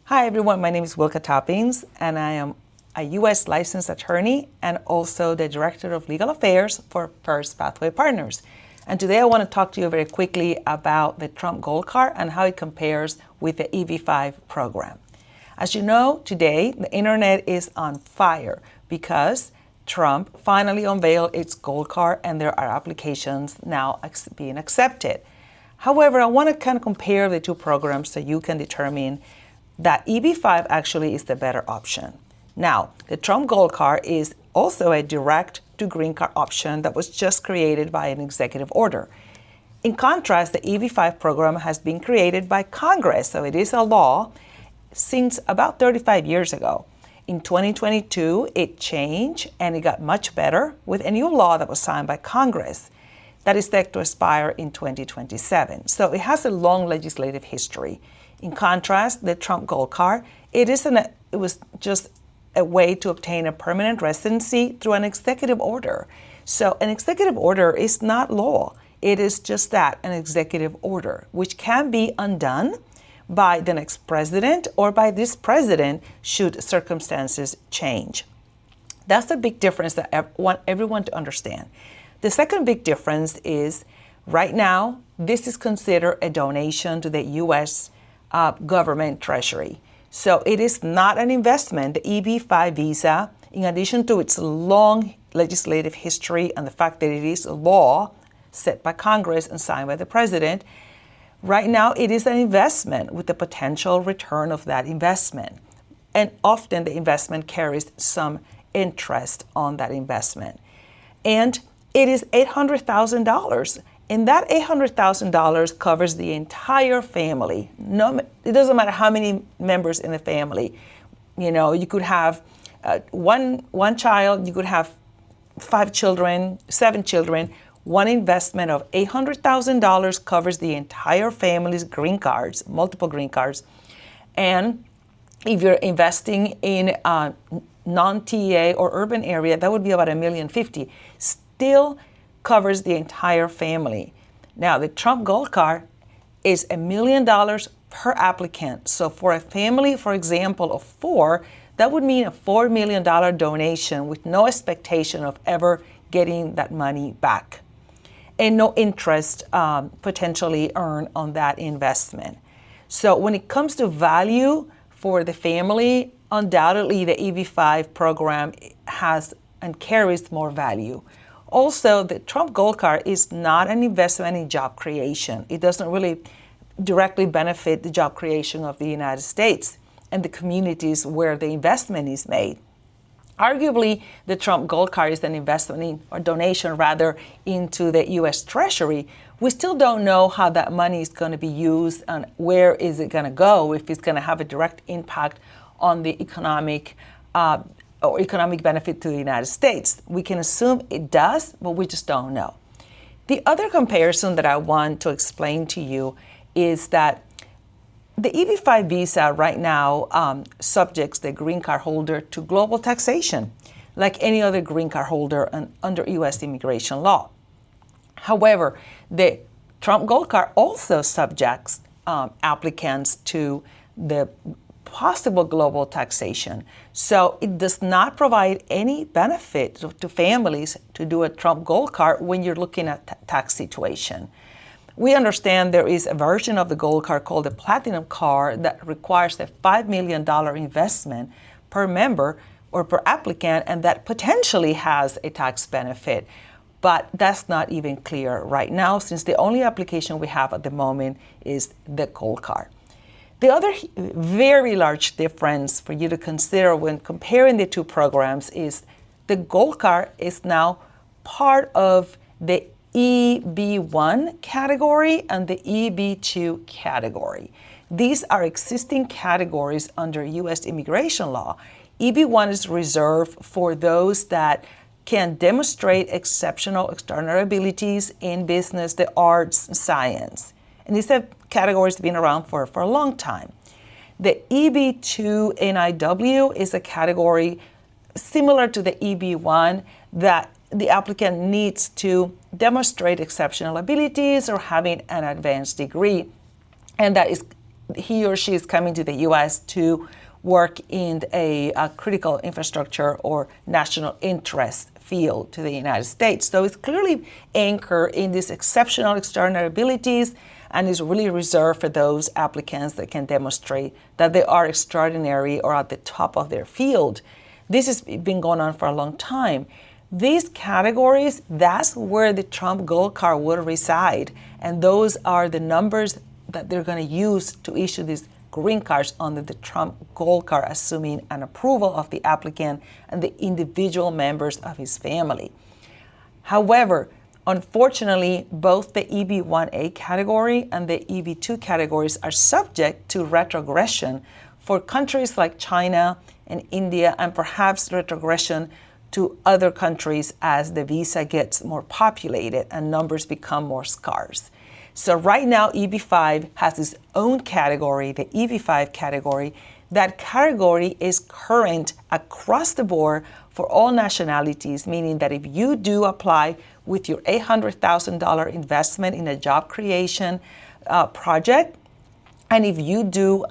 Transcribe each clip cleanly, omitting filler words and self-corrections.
Hi everyone, my name is Wilka Toppings and I am a U.S. licensed attorney and also the Director of Legal Affairs for First Pathway Partners. And today I want to talk to you very quickly about the Trump Gold Card and how it compares with the EB-5 program. As you know, today the internet is on fire because Trump finally unveiled its Gold Card and there are applications now being accepted. However, I want to kind of compare the two programs so you can determine that EB-5 actually is the better option. Now, the Trump Gold Card is also a direct to green card option that was just created by an executive order. In contrast, the EB-5 program has been created by Congress, so it is a law since about 35 years ago. In 2022, it changed and it got much better with a new law that was signed by Congress that is set to expire in 2027. So it has a long legislative history. In contrast, the Trump Gold Card, it was just a way to obtain a permanent residency through an executive order. So an executive order is not law. It is just that, an executive order, which can be undone by the next president or by this president should circumstances change. That's a big difference that I want everyone to understand. The second big difference is right now, this is considered a donation to the U.S. Government Treasury. So it is not an investment. The EB-5 visa, in addition to its long legislative history and the fact that it is a law set by Congress and signed by the president, right now it is an investment with the potential return of that investment. And often the investment carries some interest on that investment. And it is $800,000. And that $800,000 covers the entire family. No, it doesn't matter how many members in the family. You know, you could have one child, you could have 5 children, 7 children. One investment of $800,000 covers the entire family's green cards, multiple green cards. And if you're investing in a non-TA or urban area, that would be about $1,050,000. Still covers the entire family. Now, the Trump Gold Card is $1 million per applicant. So for a family, for example, of 4, that would mean a $4 million donation with no expectation of ever getting that money back and no interest potentially earned on that investment. So when it comes to value for the family, undoubtedly the EB-5 program has and carries more value. Also, the Trump Gold Card is not an investment in job creation. It doesn't really directly benefit the job creation of the United States and the communities where the investment is made. Arguably, the Trump Gold Card is an investment or donation rather into the U.S. Treasury. We still don't know how that money is going to be used and where is it going to go, if it's going to have a direct impact on the economic benefit to the United States. We can assume it does, but we just don't know. The other comparison that I want to explain to you is that the EB-5 visa right now subjects the green card holder to global taxation, like any other green card holder under U.S. immigration law. However, the Trump Gold Card also subjects applicants to the possible global taxation. So it does not provide any benefit to families to do a Trump Gold Card when you're looking at tax situation. We understand there is a version of the Gold Card called the Platinum Card that requires a $5 million investment per member or per applicant, and that potentially has a tax benefit. But that's not even clear right now, since the only application we have at the moment is the Gold Card. The other very large difference for you to consider when comparing the two programs is the Gold Card is now part of the EB-1 category and the EB-2 category. These are existing categories under U.S. immigration law. EB-1 is reserved for those that can demonstrate exceptional extraordinary abilities in business, the arts, and science. And these have categories been around for a long time. The EB-2 NIW is a category similar to the EB-1 that the applicant needs to demonstrate exceptional abilities or having an advanced degree. And that is he or she is coming to the U.S. to work in a critical infrastructure or national interest field to the United States. So it's clearly anchored in these exceptional extraordinary abilities and is really reserved for those applicants that can demonstrate that they are extraordinary or at the top of their field. This has been going on for a long time. These categories, that's where the Trump Gold Card will reside. And those are the numbers that they're going to use to issue these green cards under the Trump Gold Card, assuming an approval of the applicant and the individual members of his family. However, unfortunately, both the EB-1A category and the EB-2 categories are subject to retrogression for countries like China and India, and perhaps retrogression to other countries as the visa gets more populated and numbers become more scarce. So right now, EB-5 has its own category, the EB-5 category. That category is current across the board for all nationalities, meaning that if you do apply with your $800,000 investment in a job creation project, and if you do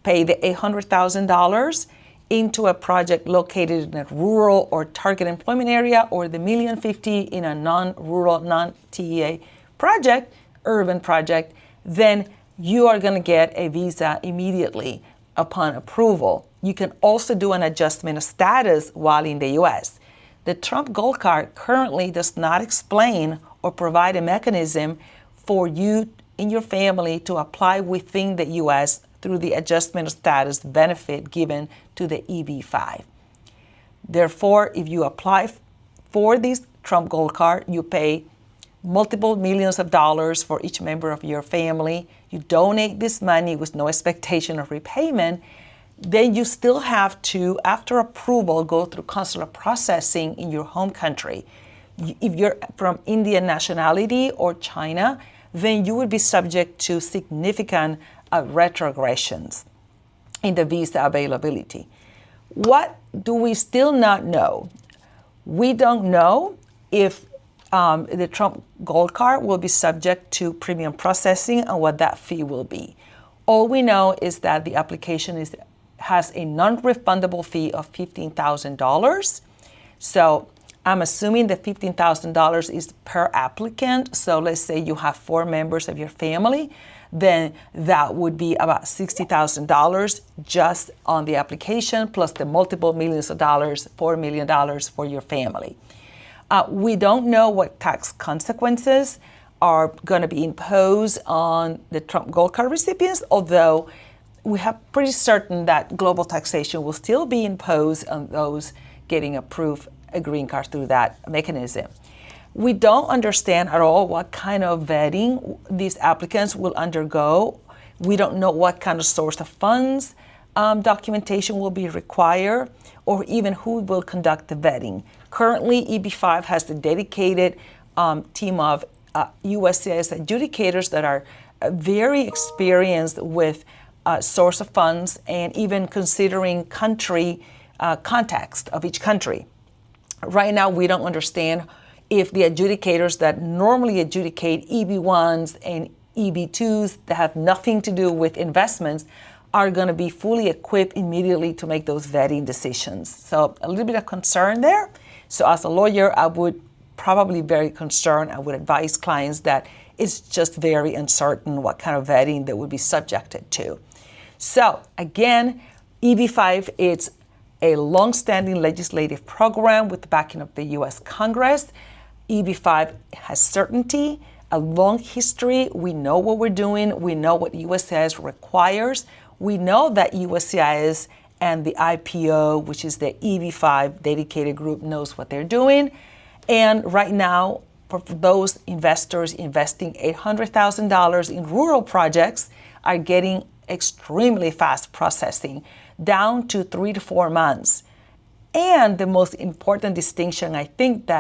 pay the $800,000 into a project located in a rural or target employment area, or the $1,050,000 in a non-rural, non-TEA project, urban project, then you are going to get a visa immediately upon approval. You can also do an adjustment of status while in the U.S. The Trump Gold Card currently does not explain or provide a mechanism for you and your family to apply within the U.S. through the adjustment of status benefit given to the EB-5. Therefore, if you apply for this Trump Gold Card, you pay multiple millions of dollars for each member of your family. You donate this money with no expectation of repayment. Then you still have to, after approval, go through consular processing in your home country. If you're from Indian nationality or China, then you would be subject to significant retrogressions in the visa availability. What do we still not know? We don't know if the Trump Gold Card will be subject to premium processing and what that fee will be. All we know is that the application has a non-refundable fee of $15,000. So I'm assuming the $15,000 is per applicant. So let's say you have 4 members of your family, then that would be about $60,000 just on the application, plus the multiple millions of dollars, $4 million for your family. We don't know what tax consequences are going to be imposed on the Trump Gold Card recipients, although we have pretty certain that global taxation will still be imposed on those getting approved a green card through that mechanism. We don't understand at all what kind of vetting these applicants will undergo. We don't know what kind of source of funds documentation will be required, or even who will conduct the vetting. Currently, EB-5 has a dedicated team of USCIS adjudicators that are very experienced with source of funds and even considering country context of each country. Right now, we don't understand if the adjudicators that normally adjudicate EB-1s and EB-2s that have nothing to do with investments are going to be fully equipped immediately to make those vetting decisions. So a little bit of concern there. So as a lawyer, I would probably be very concerned. I would advise clients that it's just very uncertain what kind of vetting they would be subjected to. So again, EB-5 is a long-standing legislative program with the backing of the U.S. Congress. EB-5 has certainty, a long history. We know what we're doing. We know what USCIS requires. We know that USCIS and the IPO, which is the EB-5 dedicated group, knows what they're doing. And right now, for those investors investing $800,000 in rural projects are getting extremely fast processing, down to 3 to 4 months. And the most important distinction I think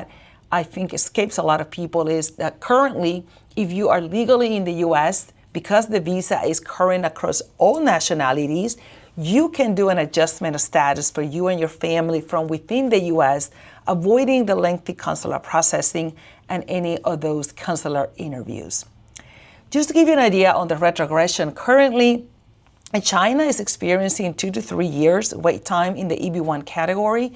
escapes a lot of people is that currently, if you are legally in the U.S., because the visa is current across all nationalities, you can do an adjustment of status for you and your family from within the U.S., avoiding the lengthy consular processing and any of those consular interviews. Just to give you an idea on the retrogression, currently And China is experiencing 2 to 3 years wait time in the EB-1 category,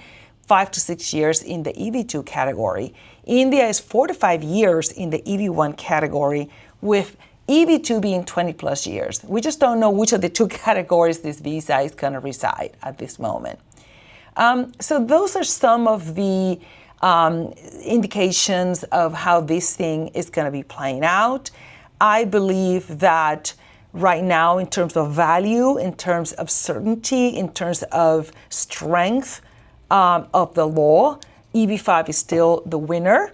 5 to 6 years in the EB-2 category. India is 4 to 5 years in the EB-1 category, with EB-2 being 20 plus years. We just don't know which of the two categories this visa is going to reside at this moment. So those are some of the indications of how this thing is going to be playing out. I believe that right now, in terms of value, in terms of certainty, in terms of strength of the law, EB-5 is still the winner.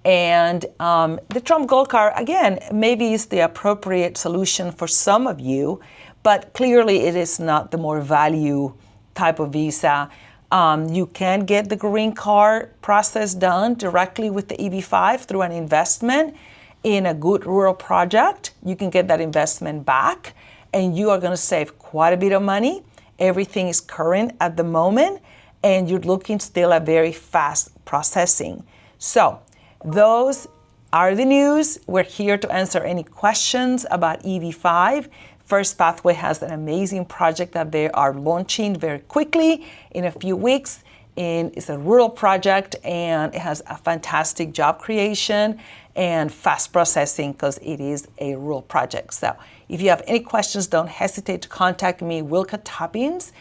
And the Trump Gold Card, again, maybe is the appropriate solution for some of you, but clearly it is not the more value type of visa. You can get the green card process done directly with the EB-5 through an investment in a good rural project. You can get that investment back, and you are going to save quite a bit of money. Everything is current at the moment, and you're looking still at very fast processing. So those are the news. We're here to answer any questions about EB-5. First Pathway has an amazing project that they are launching very quickly in a few weeks. And it's a rural project, and it has a fantastic job creation and fast processing because it is a rural project. So if you have any questions, don't hesitate to contact me, Wilka Toppings,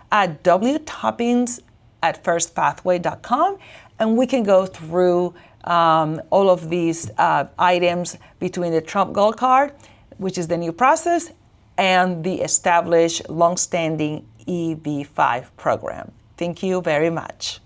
at wtoppings@firstpathway.com, and we can go through all of these items between the Trump Gold Card, which is the new process, and the established, long-standing EB-5 program. Thank you very much.